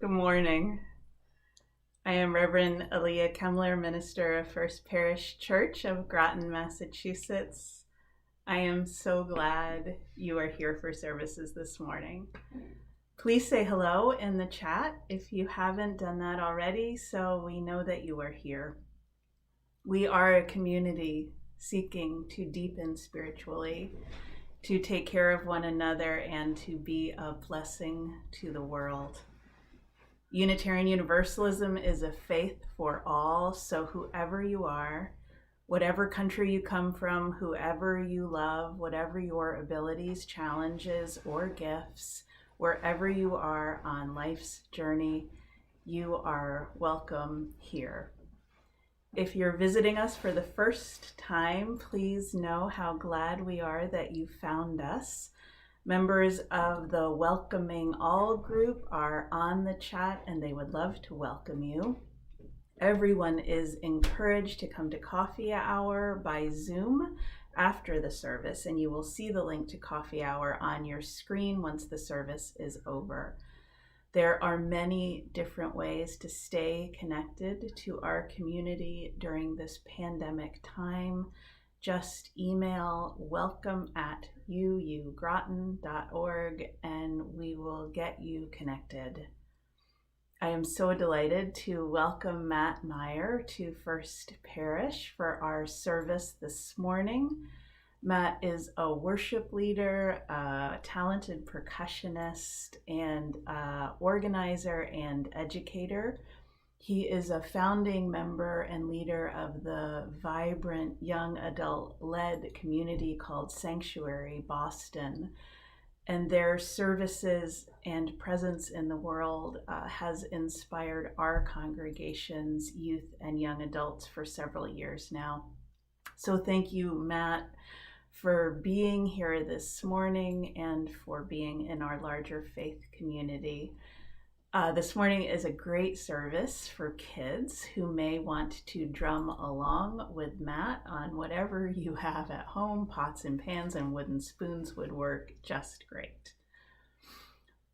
Good morning. I am Reverend Aaliyah Kemmler, minister of First Parish Church of Groton, Massachusetts. I am so glad you are here for services this morning. Please say hello in the chat if you haven't done that already, so we know that you are here. We are a community seeking to deepen spiritually, to take care of one another, and to be a blessing to the world. Unitarian Universalism is a faith for all, so whoever you are, whatever country you come from, whoever you love, whatever your abilities, challenges, or gifts, wherever you are on life's journey, you are welcome here. If you're visiting us for the first time, please know how glad we are that you found us. Members of the Welcoming All group are on the chat and they would love to welcome you. Everyone is encouraged to come to coffee hour by Zoom after the service, and you will see the link to coffee hour on your screen once the service is over. There are many different ways to stay connected to our community during this pandemic time. Just email welcome@uugroton.org and we will get you connected. I am so delighted to welcome Matt Meyer to First Parish for our service this morning. Matt is a worship leader, a talented percussionist, and organizer and educator. He is a founding member and leader of the vibrant young adult-led community called Sanctuary Boston. And their services and presence in the world has inspired our congregation's youth and young adults for several years now. So thank you, Matt, for being here this morning and for being in our larger faith community. This morning is a great service for kids who may want to drum along with Matt on whatever you have at home. Pots and pans and wooden spoons would work just great.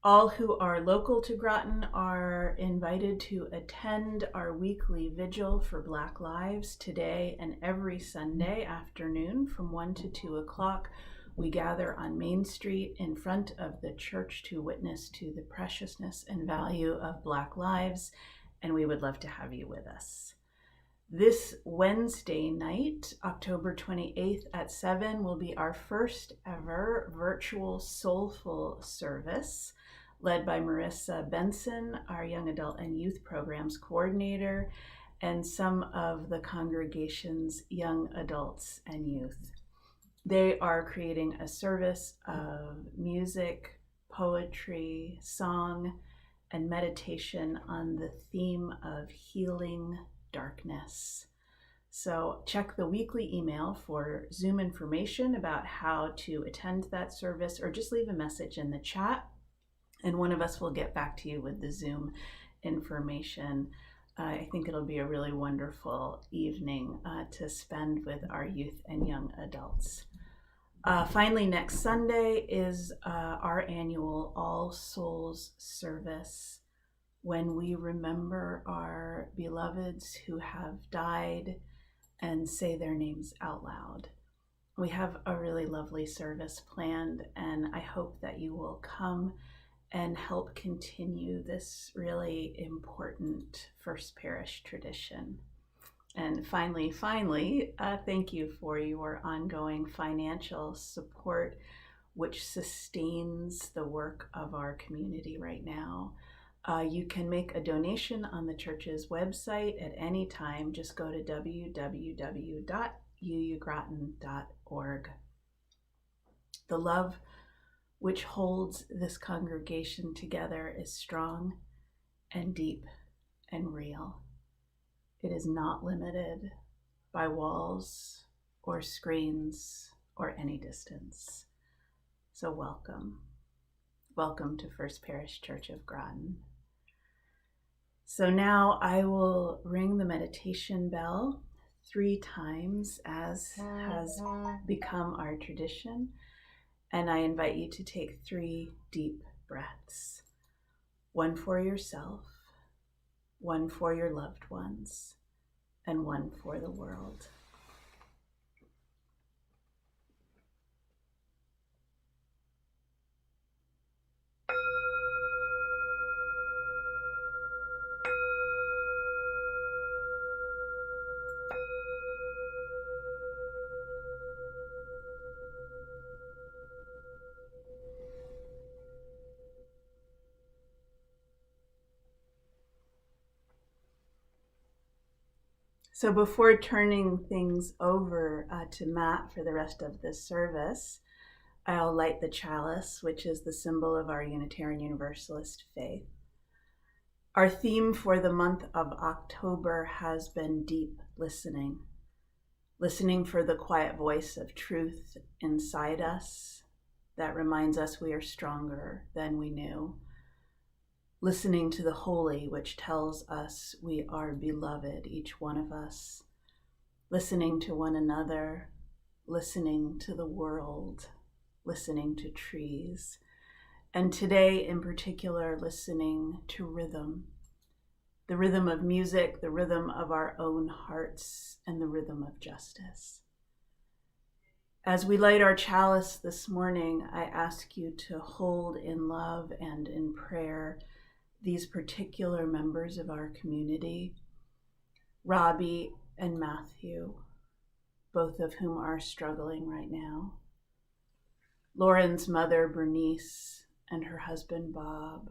All who are local to Groton are invited to attend our weekly Vigil for Black Lives today and every Sunday afternoon from 1 to 2 o'clock. We gather on Main Street in front of the church to witness to the preciousness and value of Black lives, and we would love to have you with us. This Wednesday night, October 28th at 7, will be our first ever virtual soulful service led by Marissa Benson, our young adult and youth programs coordinator, and some of the congregation's young adults and youth. They are creating a service of music, poetry, song, and meditation on the theme of healing darkness. So check the weekly email for Zoom information about how to attend that service, or just leave a message in the chat, and one of us will get back to you with the Zoom information. I think it'll be a really wonderful evening to spend with our youth and young adults. Finally, next Sunday is our annual All Souls service, when we remember our beloveds who have died and say their names out loud. We have a really lovely service planned, and I hope that you will come and help continue this really important First Parish tradition. And finally, thank you for your ongoing financial support, which sustains the work of our community right now. You can make a donation on the church's website at any time. Just go to www.uugroton.org. The love which holds this congregation together is strong and deep and real. It is not limited by walls or screens or any distance. So welcome. Welcome to First Parish Church of Groton. So now I will ring the meditation bell 3 times, as has become our tradition, and I invite you to take 3 deep breaths. one for yourself, one for your loved ones, and one for the world. So before turning things over to Matt for the rest of this service, I'll light the chalice, which is the symbol of our Unitarian Universalist faith. Our theme for the month of October has been deep listening, listening for the quiet voice of truth inside us that reminds us we are stronger than we knew, listening to the holy, which tells us we are beloved, each one of us, listening to one another, listening to the world, listening to trees, and today in particular, listening to rhythm, the rhythm of music, the rhythm of our own hearts, and the rhythm of justice. As we light our chalice this morning, I ask you to hold in love and in prayer these particular members of our community, Robbie and Matthew, both of whom are struggling right now, Lauren's mother, Bernice, and her husband, Bob,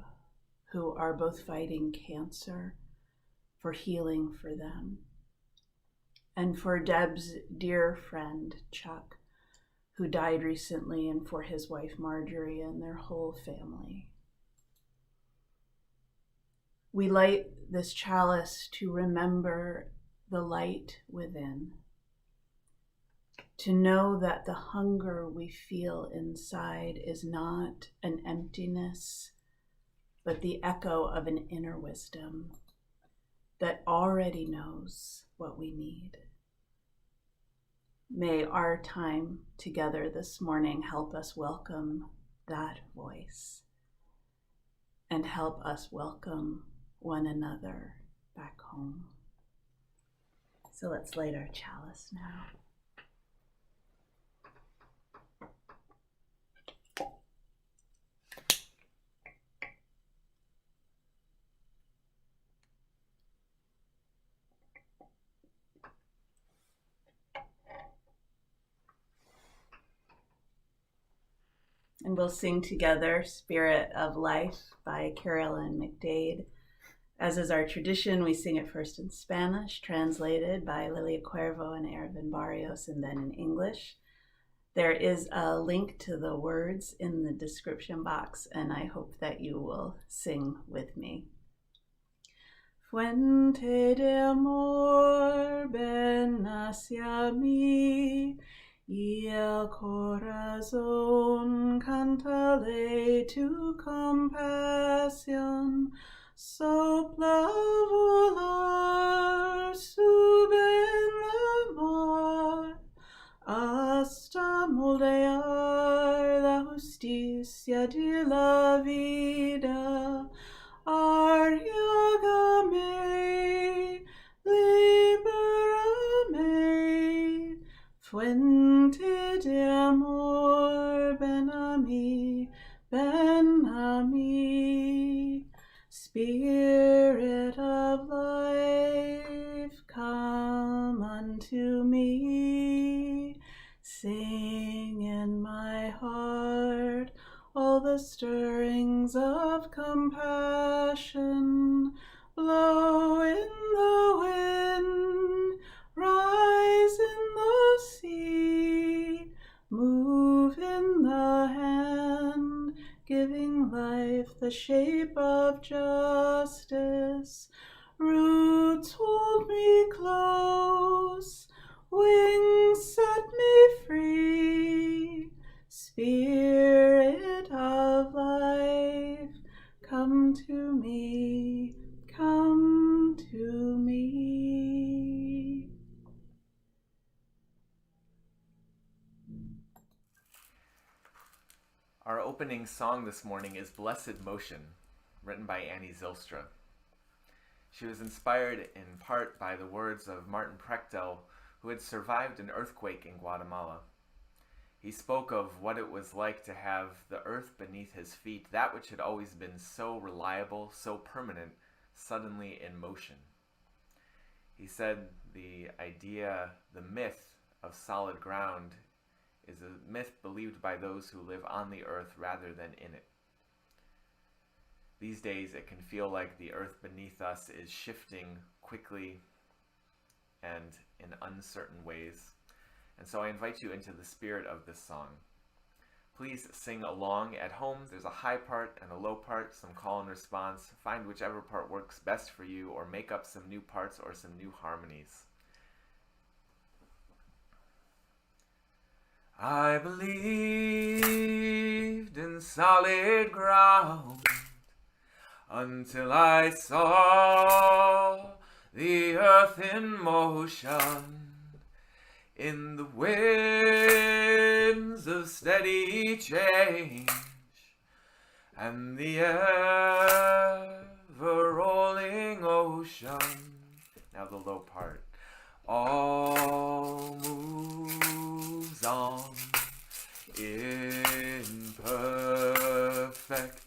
who are both fighting cancer, for healing for them, and for Deb's dear friend, Chuck, who died recently, and for his wife, Marjorie, and their whole family. We light this chalice to remember the light within, to know that the hunger we feel inside is not an emptiness, but the echo of an inner wisdom that already knows what we need. May our time together this morning help us welcome that voice and help us welcome one another back home. So let's light our chalice now. And we'll sing together Spirit of Life by Carolyn McDade. As is our tradition, we sing it first in Spanish, translated by Lilia Cuervo and Ervin Barrios, and then in English. There is a link to the words in the description box, and I hope that you will sing with me. Fuente de amor, ven hacia mí, y el corazón cántale tu compasión. Sopla volar, sube en la mar, hasta moldear la justicia de la vida. Arriágame, libérame, fuente de amor, ven a mí, ven a mí. Spirit of life, come unto me. Sing in my heart all the stirrings of compassion. Blow in the wind, rise in the sea, move in the hand, giving life the shape of justice. Roots hold me close, wings set me free. Spirit of life, come to me, come to me. Our opening song this morning is Blessed Motion. written by Annie Zylstra. She was inspired in part by the words of Martin Prechtel, who had survived an earthquake in Guatemala. He spoke of what it was like to have the earth beneath his feet, that which had always been so reliable, so permanent, suddenly in motion. He said the idea, the myth of solid ground is a myth believed by those who live on the earth rather than in it. These days it can feel like the earth beneath us is shifting quickly and in uncertain ways. And so I invite you into the spirit of this song. Please sing along at home. There's a high part and a low part, some call and response. Find whichever part works best for you, or make up some new parts or some new harmonies. I believed in solid ground until I saw the earth in motion, in the winds of steady change, and the ever-rolling ocean. Now the low part. All moves on in perfect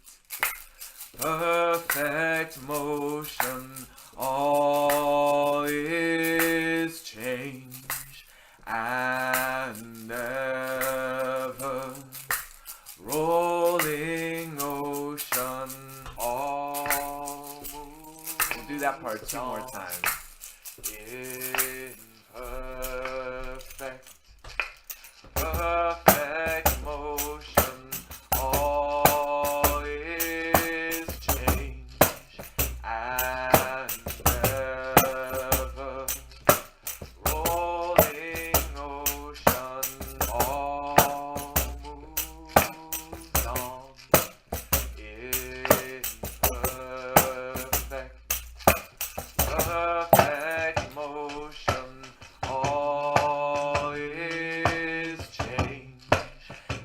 motion. All is change and ever rolling ocean. All moves. We'll do that part two more times. In perfect motion, all is change and ever rolling ocean. All moves on in perfect motion. All is change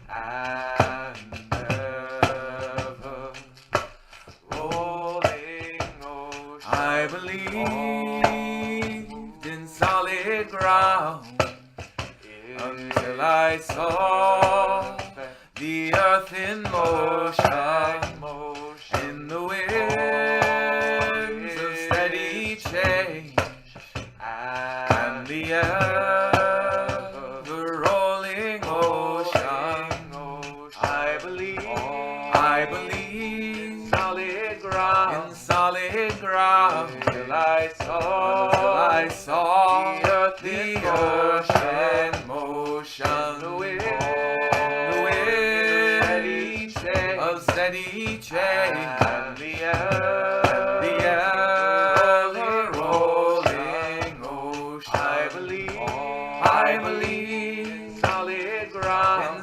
and ever rolling ocean. I believed in solid ground until I saw the earth in motion, in the winds of steady change, and the ever-rolling ocean. I believe in solid ground until I saw the earth in motion, the winds of steady change, and the ever-rolling ocean. I believe in solid ground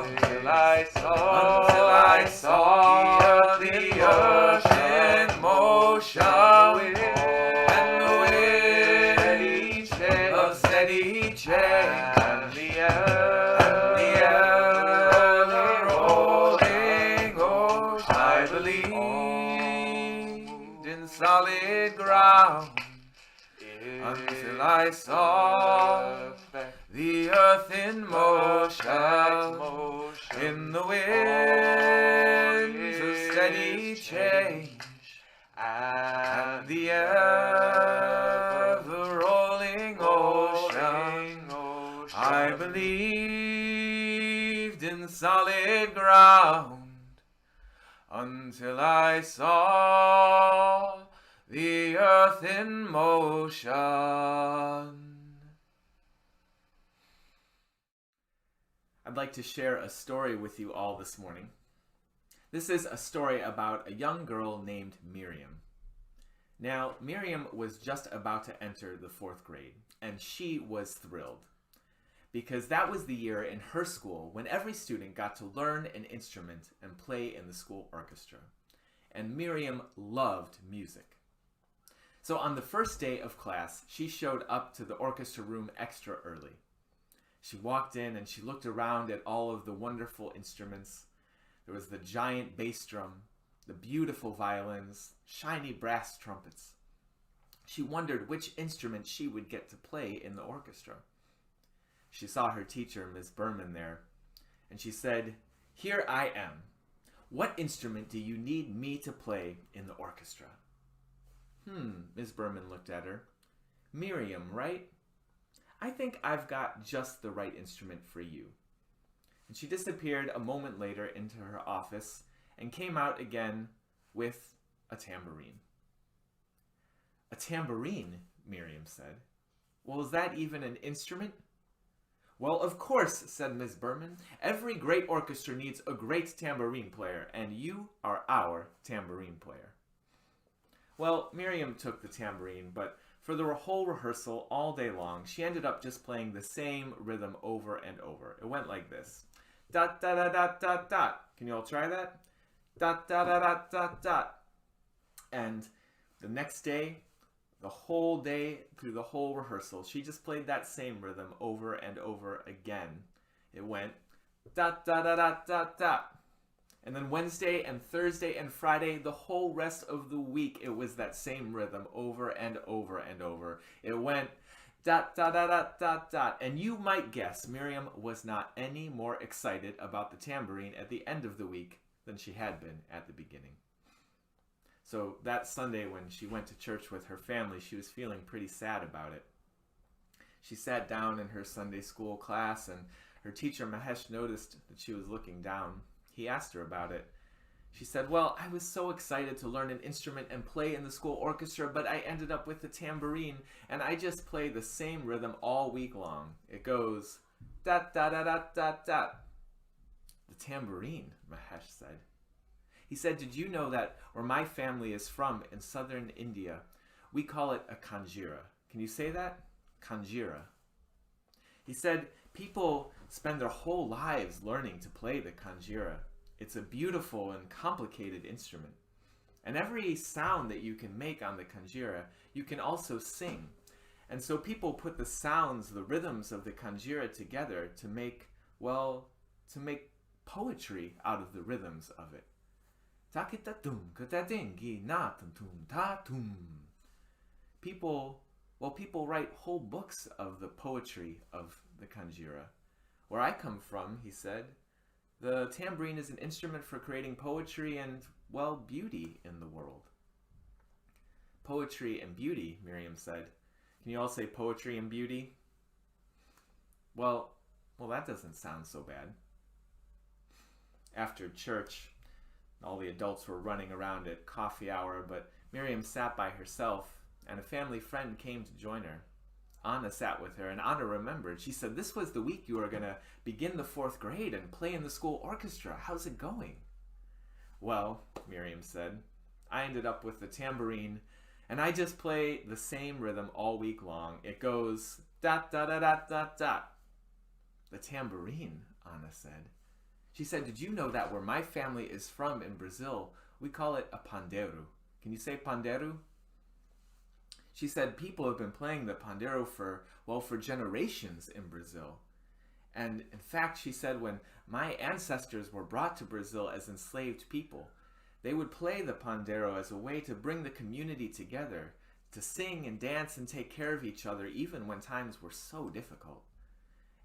until I saw the earth in motion, and the winds of steady change, and the ever-rolling ocean. I believed in solid ground until I saw the earth in motion, in the winds of steady change, and the ever-rolling ocean. I believed in solid ground until I saw the earth in motion. I'd like to share a story with you all this morning. This is a story about a young girl named Miriam. Now, Miriam was just about to enter the 4th grade, and she was thrilled, because that was the year in her school when every student got to learn an instrument and play in the school orchestra. And Miriam loved music. So on the first day of class, she showed up to the orchestra room extra early. She walked in and she looked around at all of the wonderful instruments. There was the giant bass drum, the beautiful violins, shiny brass trumpets. She wondered which instrument she would get to play in the orchestra. She saw her teacher, Miss Berman, there, and she said, "Here I am. What instrument do you need me to play in the orchestra?" Miss Berman looked at her. "Miriam, right? I think I've got just the right instrument for you." And she disappeared a moment later into her office and came out again with a tambourine. "A tambourine," Miriam said. "Well, is that even an instrument?" "Well, of course," said Miss Berman. "Every great orchestra needs a great tambourine player, and you are our tambourine player." Well, Miriam took the tambourine, but for the whole rehearsal all day long, she ended up just playing the same rhythm over and over. It went like this. Dot, dot, dot, dot, dot, dot. Can you all try that? Dot, dot, dot, dot, dot, dot. And the next day, the whole day, through the whole rehearsal, she just played that same rhythm over and over again. It went dot, dot, dot, dot, dot, dot. And then Wednesday and Thursday and Friday, the whole rest of the week, it was that same rhythm over and over and over. It went dot, dot, dot, dot, dot, dot. And you might guess Miriam was not any more excited about the tambourine at the end of the week than she had been at the beginning. So that Sunday when she went to church with her family, she was feeling pretty sad about it. She sat down in her Sunday school class, and her teacher Mahesh noticed that she was looking down. He asked her about it. She said, "Well, I was so excited to learn an instrument and play in the school orchestra, but I ended up with the tambourine, and I just play the same rhythm all week long. It goes dot, dot, dot, dot, dot, dot." "The tambourine," Mahesh said. He said, "Did you know that where my family is from in southern India, we call it a kanjira?" Can you say that? Kanjira. He said, "People spend their whole lives learning to play the kanjira. It's a beautiful and complicated instrument. And every sound that you can make on the kanjira, you can also sing. And so people put the sounds, the rhythms of the kanjira together to make, well, to make poetry out of the rhythms of it. People write whole books of the poetry of the kanjira. Where I come from," he said, "the tambourine is an instrument for creating poetry and, well, beauty in the world." "Poetry and beauty," Miriam said. Can you all say poetry and beauty? Well, that doesn't sound so bad. After church, all the adults were running around at coffee hour, but Miriam sat by herself, and a family friend came to join her. Anna sat with her, and Anna remembered. She said, "This was the week you were going to begin the 4th grade and play in the school orchestra. How's it going?" "Well," Miriam said, "I ended up with the tambourine, and I just play the same rhythm all week long. It goes dot, dot, dot, dot, dot, dot." "The tambourine," Anna said. She said, "Did you know that where my family is from in Brazil, we call it a pandeiro?" Can you say pandeiro? She said people have been playing the pandeiro for generations in Brazil. And in fact, she said when my ancestors were brought to Brazil as enslaved people, they would play the pandeiro as a way to bring the community together, to sing and dance and take care of each other even when times were so difficult.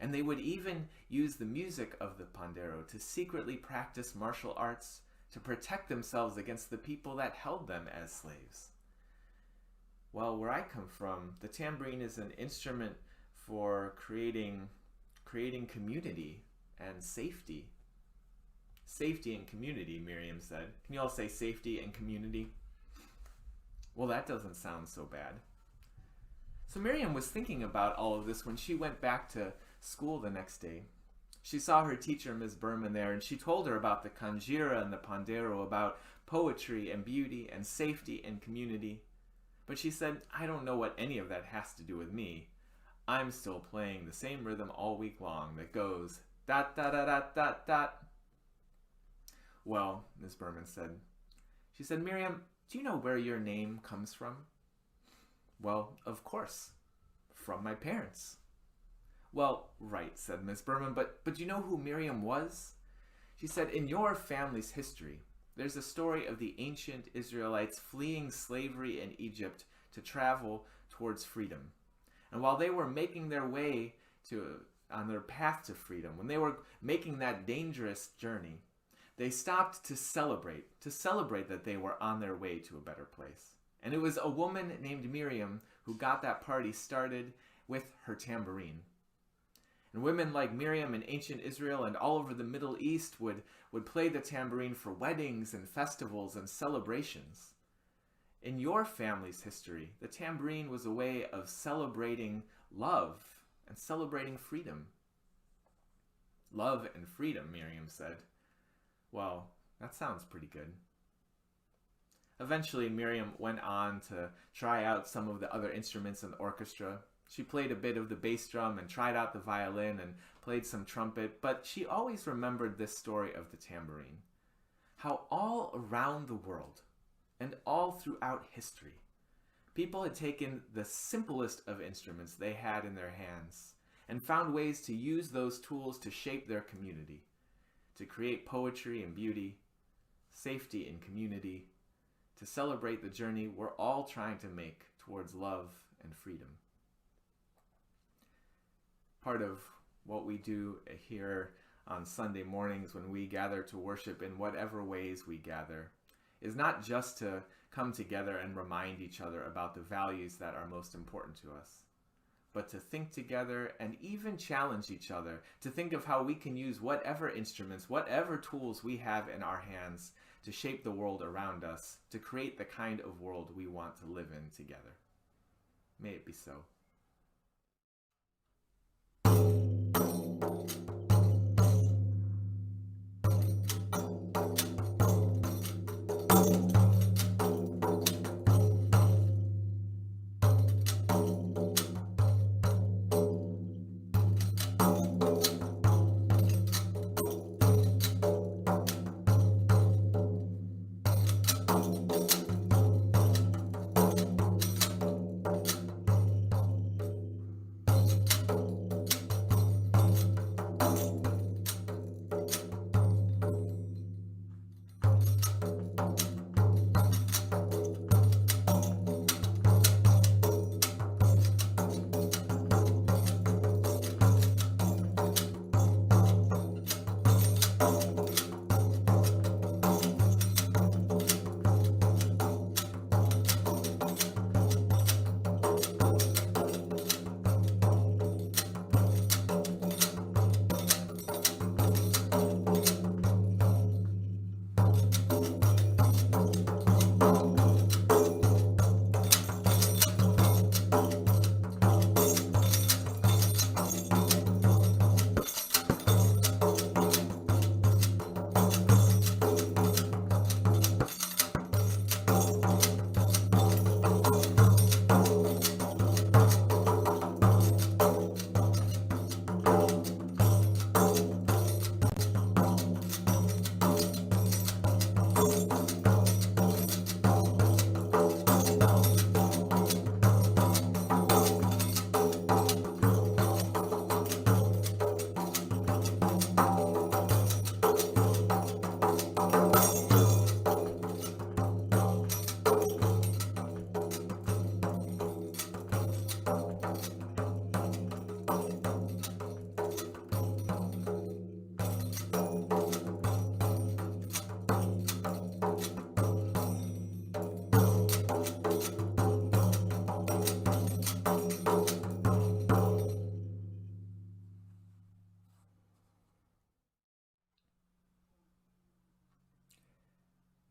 And they would even use the music of the pandeiro to secretly practice martial arts to protect themselves against the people that held them as slaves. Well, where I come from, the tambourine is an instrument for creating community and safety. Safety and community, Miriam said. Can you all say safety and community? Well, that doesn't sound so bad. So Miriam was thinking about all of this when she went back to school the next day. She saw her teacher, Ms. Berman, there, and she told her about the kanjira and the pandeiro, about poetry and beauty and safety and community. But she said, "I don't know what any of that has to do with me. I'm still playing the same rhythm all week long that goes dot, dot, dot, dot, dot, dot." "Well," Ms. Berman said. She said, "Miriam, do you know where your name comes from?" "Well, of course. From my parents." "Well, right," said Ms. Berman, but do you know who Miriam was?" She said, "In your family's history, There's a story of the ancient Israelites fleeing slavery in Egypt to travel towards freedom. And while they were making their way on their path to freedom, when they were making that dangerous journey, they stopped to celebrate that they were on their way to a better place. And it was a woman named Miriam who got that party started with her tambourine. And women like Miriam in ancient Israel and all over the Middle East would play the tambourine for weddings and festivals and celebrations. In your family's history, the tambourine was a way of celebrating love and celebrating freedom. Love and freedom, Miriam said. Well, that sounds pretty good. Eventually, Miriam went on to try out some of the other instruments in the orchestra. She played a bit of the bass drum and tried out the violin and played some trumpet, but she always remembered this story of the tambourine. How all around the world and all throughout history, people had taken the simplest of instruments they had in their hands and found ways to use those tools to shape their community, to create poetry and beauty, safety and community, to celebrate the journey we're all trying to make towards love and freedom. Part of what we do here on Sunday mornings when we gather to worship in whatever ways we gather is not just to come together and remind each other about the values that are most important to us, but to think together and even challenge each other to think of how we can use whatever instruments, whatever tools we have in our hands to shape the world around us, to create the kind of world we want to live in together. May it be so.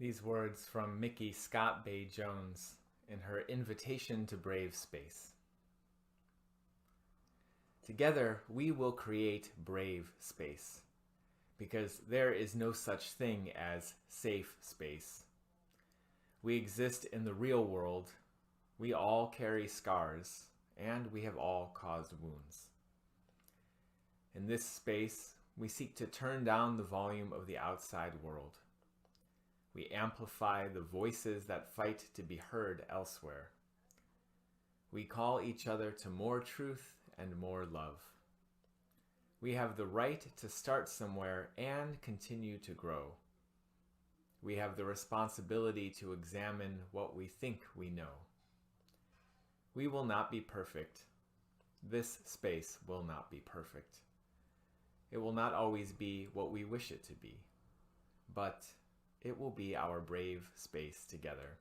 These words from Mickey Scott Bay Jones in her Invitation to Brave Space. Together, we will create brave space, because there is no such thing as safe space. We exist in the real world, we all carry scars, and we have all caused wounds. In this space, we seek to turn down the volume of the outside world. We amplify the voices that fight to be heard elsewhere. We call each other to more truth and more love. We have the right to start somewhere and continue to grow. We have the responsibility to examine what we think we know. We will not be perfect. This space will not be perfect. It will not always be what we wish it to be, but it will be our brave space together,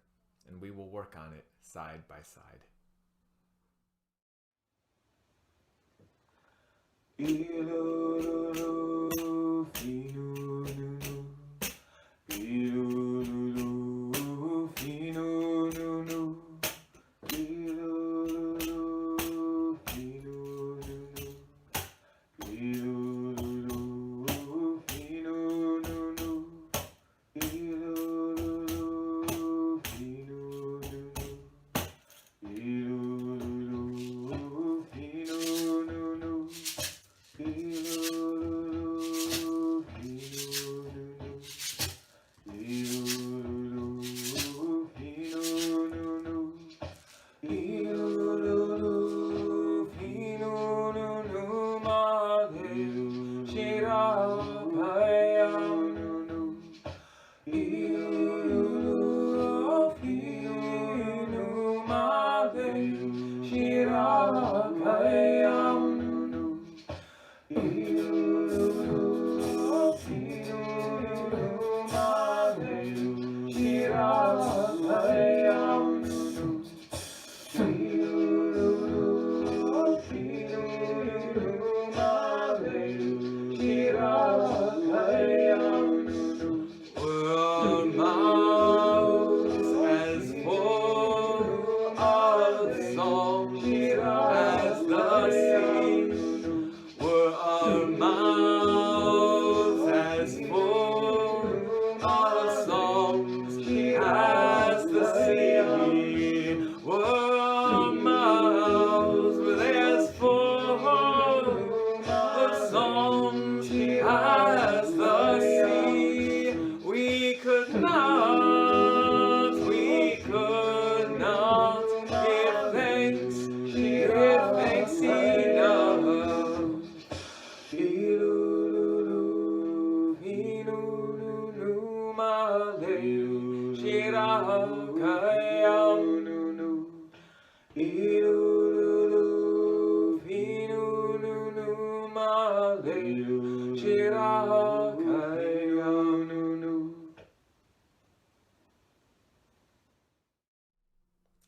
and we will work on it side by side.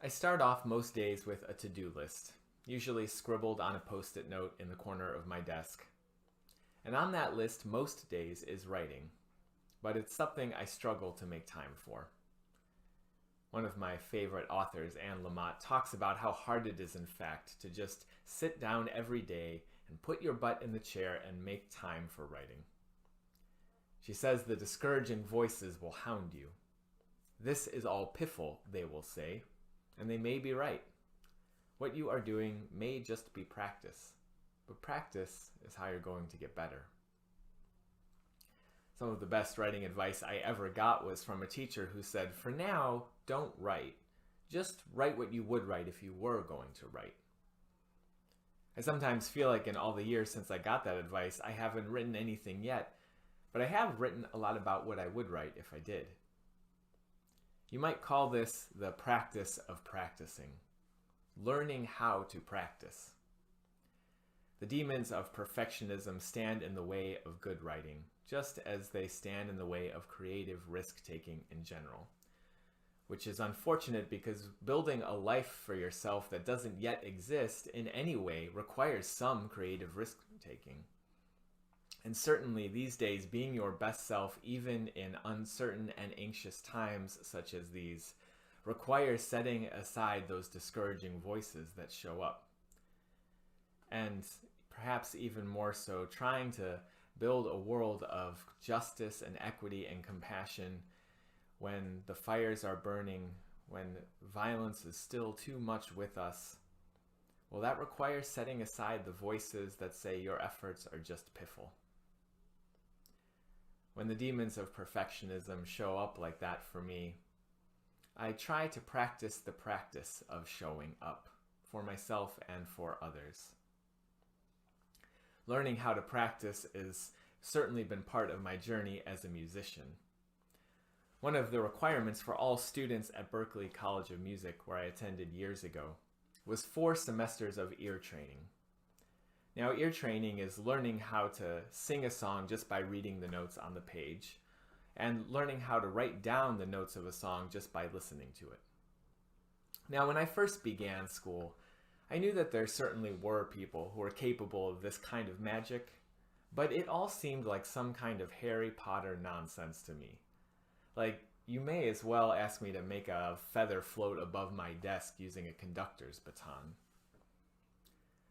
I start off most days with a to-do list, usually scribbled on a post-it note in the corner of my desk. And on that list most days is writing, but it's something I struggle to make time for. One of my favorite authors, Anne Lamott, talks about how hard it is, in fact, to just sit down every day and put your butt in the chair and make time for writing. She says the discouraging voices will hound you. This is all piffle, they will say, and they may be right. What you are doing may just be practice, but practice is how you're going to get better. Some of the best writing advice I ever got was from a teacher who said, "For now, don't write. Just write what you would write if you were going to write." I sometimes feel like in all the years since I got that advice, I haven't written anything yet, but I have written a lot about what I would write if I did. You might call this the practice of practicing, learning how to practice. The demons of perfectionism stand in the way of good writing, just as they stand in the way of creative risk-taking in general, which is unfortunate because building a life for yourself that doesn't yet exist in any way requires some creative risk-taking. And certainly these days, being your best self, even in uncertain and anxious times such as these, requires setting aside those discouraging voices that show up. And perhaps even more so, trying to build a world of justice and equity and compassion when the fires are burning, when violence is still too much with us. Well, that requires setting aside the voices that say your efforts are just piffle. When the demons of perfectionism show up like that for me, I try to practice the practice of showing up for myself and for others. Learning how to practice has certainly been part of my journey as a musician. One of the requirements for all students at Berklee College of Music, where I attended years ago, was 4 semesters of ear training. Now, ear training is learning how to sing a song just by reading the notes on the page, and learning how to write down the notes of a song just by listening to it. Now, when I first began school, I knew that there certainly were people who were capable of this kind of magic, but it all seemed like some kind of Harry Potter nonsense to me. Like, you may as well ask me to make a feather float above my desk using a conductor's baton.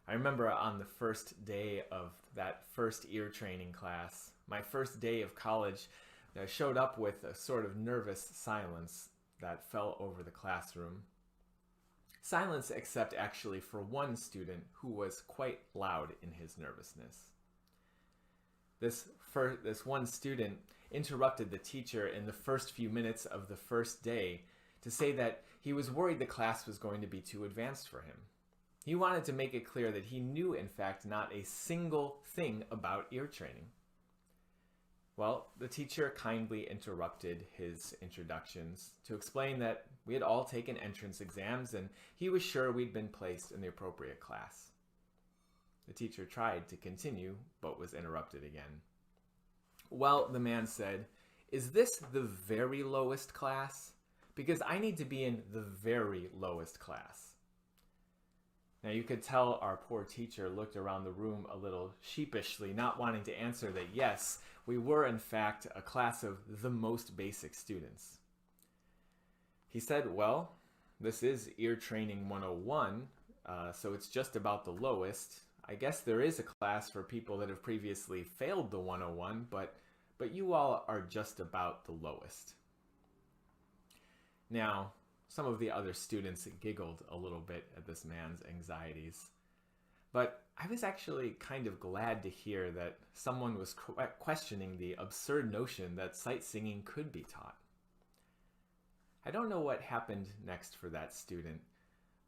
I remember on the first day of that first ear training class, my first day of college, I showed up with a sort of nervous silence that fell over the classroom. Silence except actually for one student who was quite loud in his nervousness. This one student interrupted the teacher in the first few minutes of the first day to say that he was worried the class was going to be too advanced for him. He wanted to make it clear that he knew, in fact, not a single thing about ear training. Well, the teacher kindly interrupted his introductions to explain that we had all taken entrance exams and he was sure we'd been placed in the appropriate class. The teacher tried to continue, but was interrupted again. Well, the man said, "Is this the very lowest class? Because I need to be in the very lowest class." Now you could tell our poor teacher looked around the room a little sheepishly, not wanting to answer that yes, we were in fact a class of the most basic students. He said, "Well, this is Ear Training 101, so it's just about the lowest. I guess there is a class for people that have previously failed the 101, but you all are just about the lowest." Now, some of the other students giggled a little bit at this man's anxieties, but I was actually kind of glad to hear that someone was questioning the absurd notion that sight singing could be taught. I don't know what happened next for that student,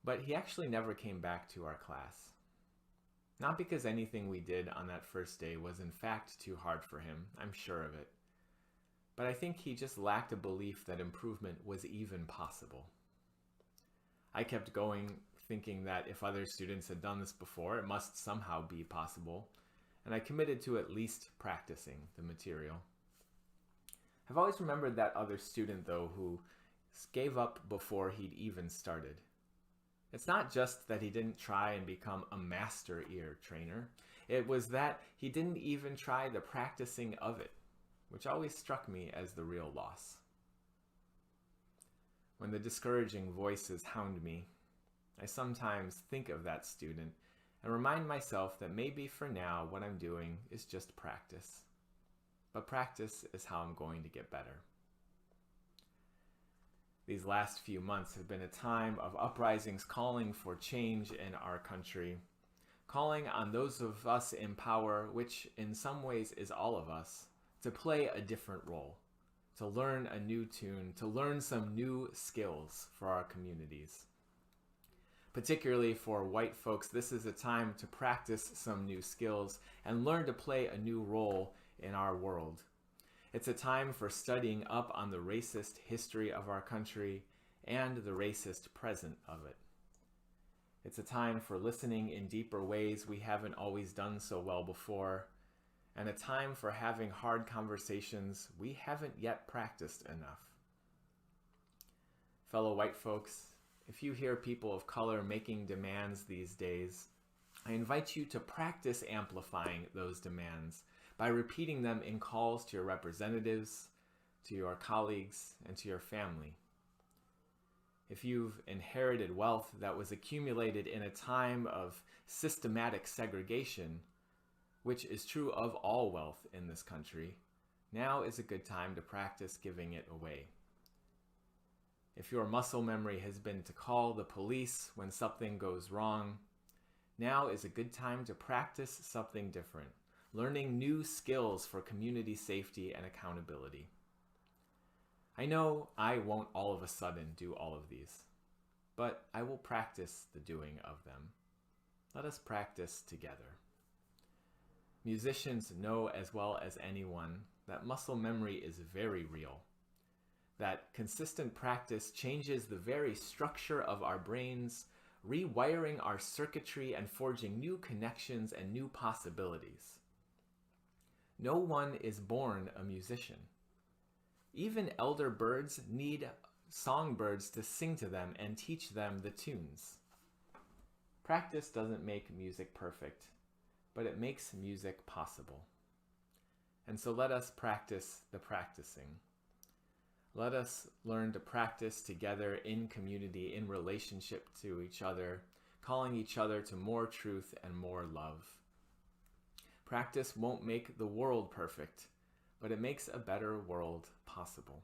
but he actually never came back to our class. Not because anything we did on that first day was in fact too hard for him, I'm sure of it. But I think he just lacked a belief that improvement was even possible. I kept going thinking that if other students had done this before, it must somehow be possible, and I committed to at least practicing the material. I've always remembered that other student, though, who gave up before he'd even started. It's not just that he didn't try and become a master ear trainer. It was that he didn't even try the practicing of it, which always struck me as the real loss. When the discouraging voices hound me, I sometimes think of that student and remind myself that maybe for now what I'm doing is just practice. But practice is how I'm going to get better. These last few months have been a time of uprisings calling for change in our country, calling on those of us in power, which in some ways is all of us, to play a different role, to learn a new tune, to learn some new skills for our communities. Particularly for white folks, this is a time to practice some new skills and learn to play a new role in our world. It's a time for studying up on the racist history of our country and the racist present of it. It's a time for listening in deeper ways we haven't always done so well before, and a time for having hard conversations we haven't yet practiced enough. Fellow white folks, if you hear people of color making demands these days, I invite you to practice amplifying those demands by repeating them in calls to your representatives, to your colleagues, and to your family. If you've inherited wealth that was accumulated in a time of systematic segregation, which is true of all wealth in this country, now is a good time to practice giving it away. If your muscle memory has been to call the police when something goes wrong, now is a good time to practice something different, learning new skills for community safety and accountability. I know I won't all of a sudden do all of these, but I will practice the doing of them. Let us practice together. Musicians know as well as anyone that muscle memory is very real, that consistent practice changes the very structure of our brains, rewiring our circuitry and forging new connections and new possibilities. No one is born a musician. Even elder birds need songbirds to sing to them and teach them the tunes. Practice doesn't make music perfect, but it makes music possible. And so let us practice the practicing. Let us learn to practice together in community, in relationship to each other, calling each other to more truth and more love. Practice won't make the world perfect, but it makes a better world possible.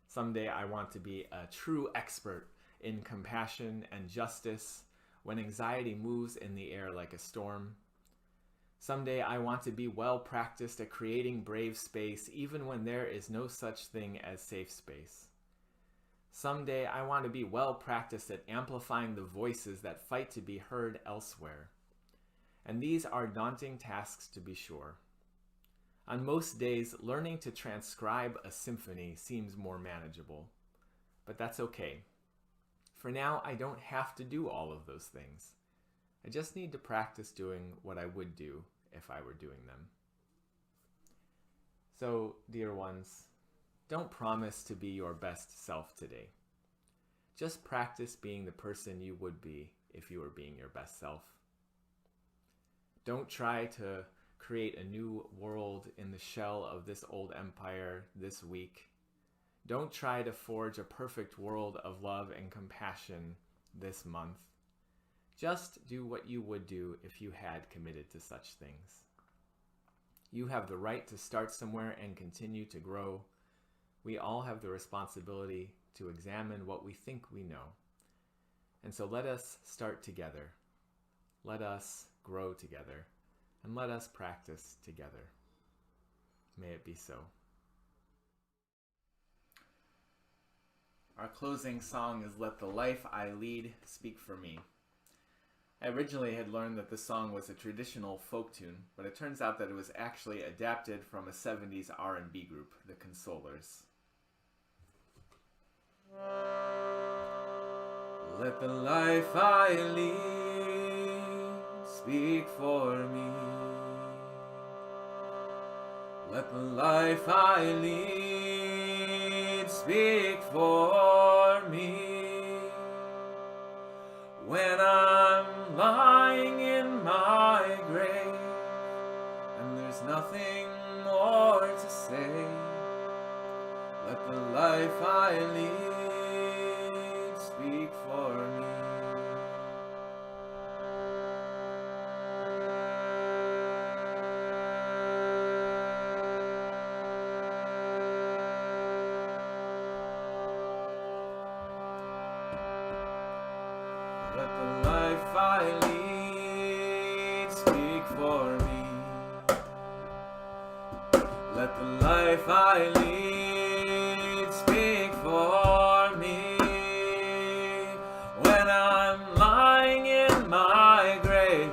Someday I want to be a true expert in compassion and justice when anxiety moves in the air like a storm. Someday I want to be well practiced at creating brave space even when there is no such thing as safe space. Someday I want to be well practiced at amplifying the voices that fight to be heard elsewhere. And these are daunting tasks, to be sure. On most days, learning to transcribe a symphony seems more manageable, but that's okay. For now, I don't have to do all of those things. I just need to practice doing what I would do if I were doing them. So, dear ones, don't promise to be your best self today. Just practice being the person you would be if you were being your best self. Don't try to create a new world in the shell of this old empire this week. Don't try to forge a perfect world of love and compassion this month. Just do what you would do if you had committed to such things. You have the right to start somewhere and continue to grow. We all have the responsibility to examine what we think we know. And so let us start together. Let us grow together. And let us practice together. May it be so. Our closing song is Let the Life I Lead Speak for Me. I originally had learned that this song was a traditional folk tune, but it turns out that it was actually adapted from a 70s R&B group, the Consolers. Let the life I lead speak for me. Let the life I lead speak for me. When I'm lying in my grave and there's nothing more to say, let the life I lead speak for me. Let the life I lead speak for me. Let the life I lead speak for me. When I'm lying in my grave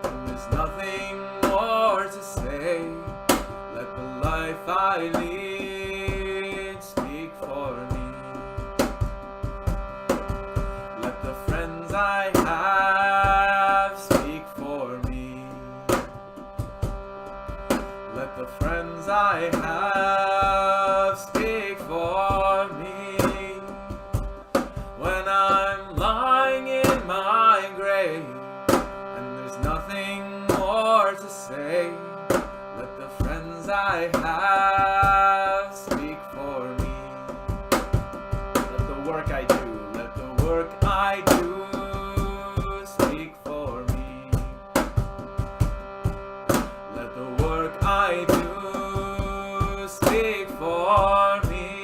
and there's nothing more to say, let the life I lead speak for me. Let the friends I have speak for me. Let the friends I have speak for me. When I'm lying in my grave and there's nothing more to say, let the friends I have speak for me. Let the work I do, let the work I do speak for me. Let the work I do speak for me.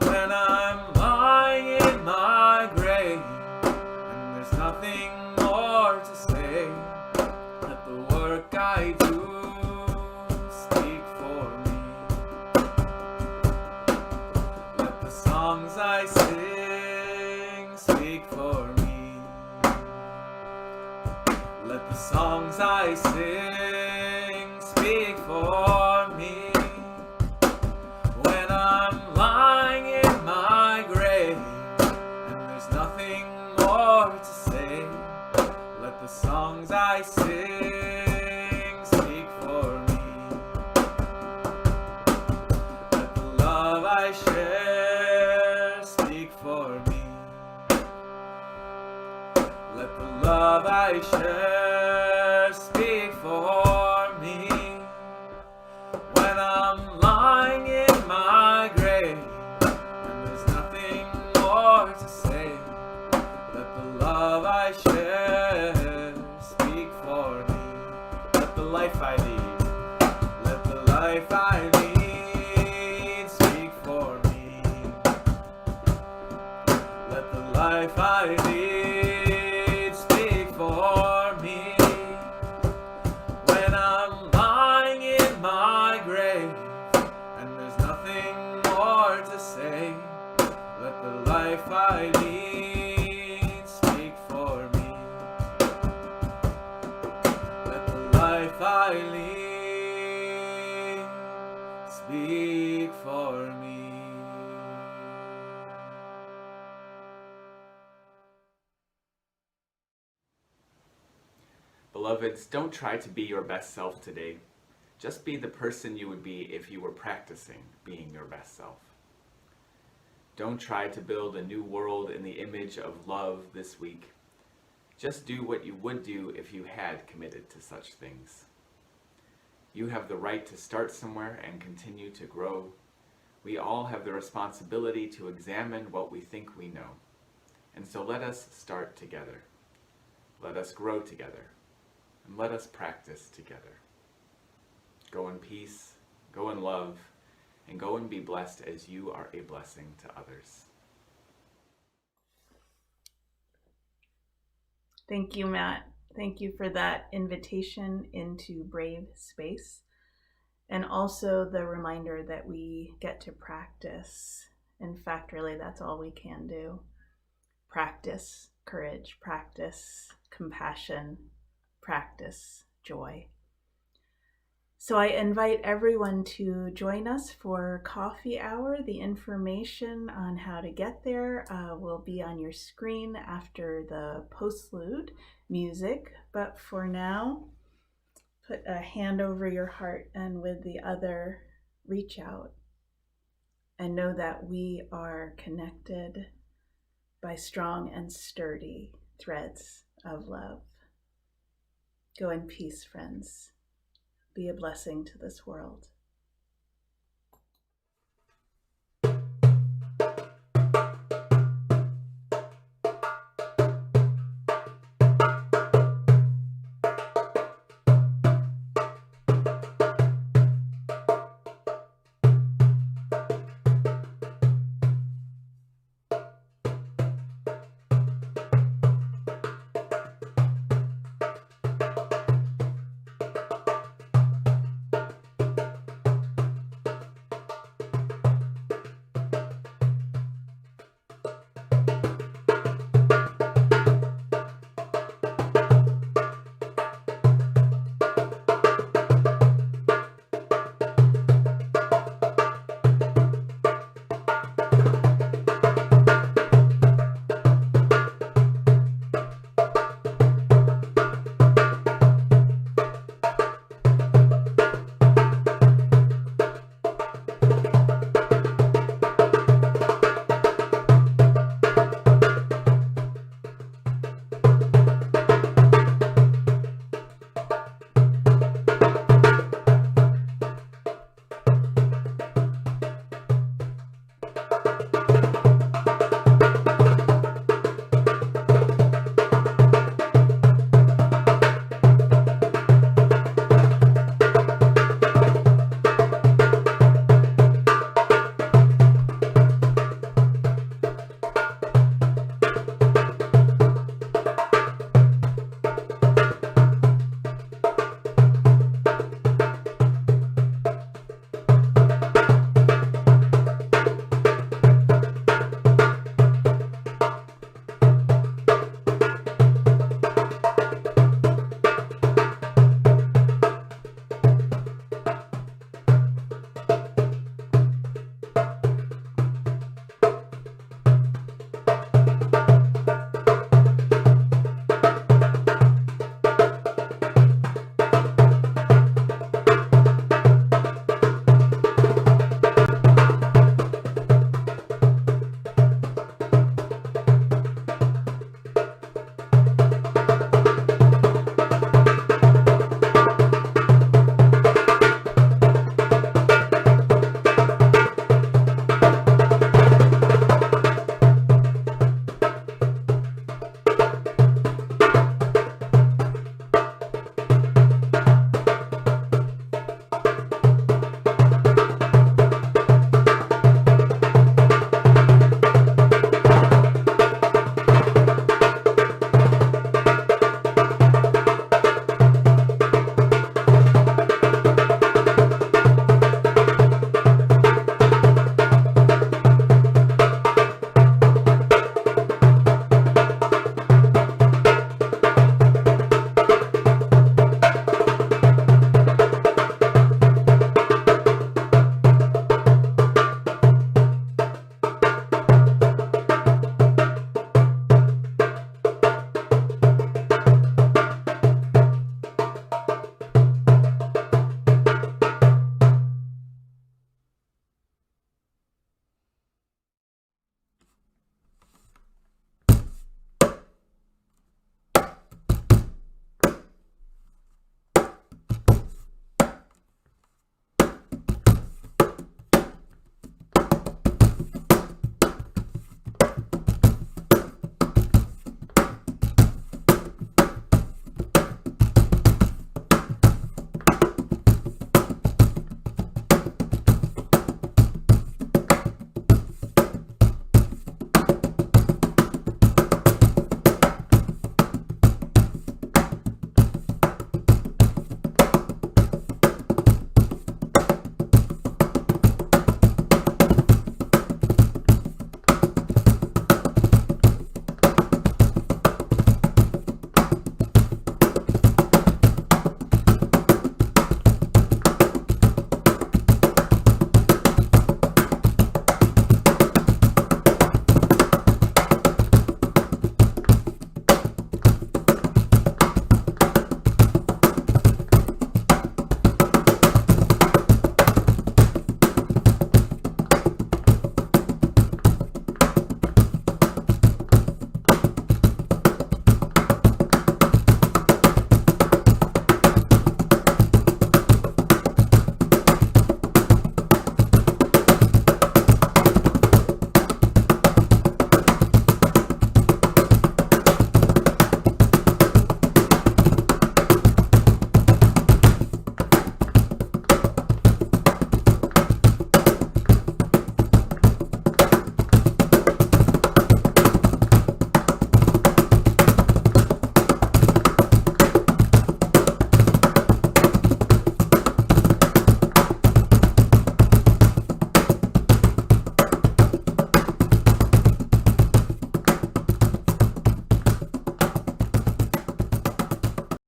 When I'm lying in my grave and there's nothing more to say, let the work I do speak for me. Let the songs I sing speak for me. Let the songs I sing speak for me. I share speak for me. Let the love I share speak for me. When I'm lying in my grave and there's nothing more to say, let the love I share speak for me. Let the life I lead, let the life I lead speak for me. Let the life I lead speak for me. When I'm lying in my grave and there's nothing more to say, let the life I lead speak for me. Let the life I lead speak for me. Beloveds, don't try to be your best self today. Just be the person you would be if you were practicing being your best self. Don't try to build a new world in the image of love this week. Just do what you would do if you had committed to such things. You have the right to start somewhere and continue to grow. We all have the responsibility to examine what we think we know. And so let us start together. Let us grow together. And let us practice together. Go in peace, go in love, and go and be blessed as you are a blessing to others. Thank you, Matt. Thank you for that invitation into brave space, and also the reminder that we get to practice. In fact, really, that's all we can do. Practice courage, practice compassion, practice joy. So I invite everyone to join us for coffee hour. The information on how to get there will be on your screen after the postlude music. But for now, put a hand over your heart and with the other, reach out and know that we are connected by strong and sturdy threads of love. Go in peace, friends. Be a blessing to this world.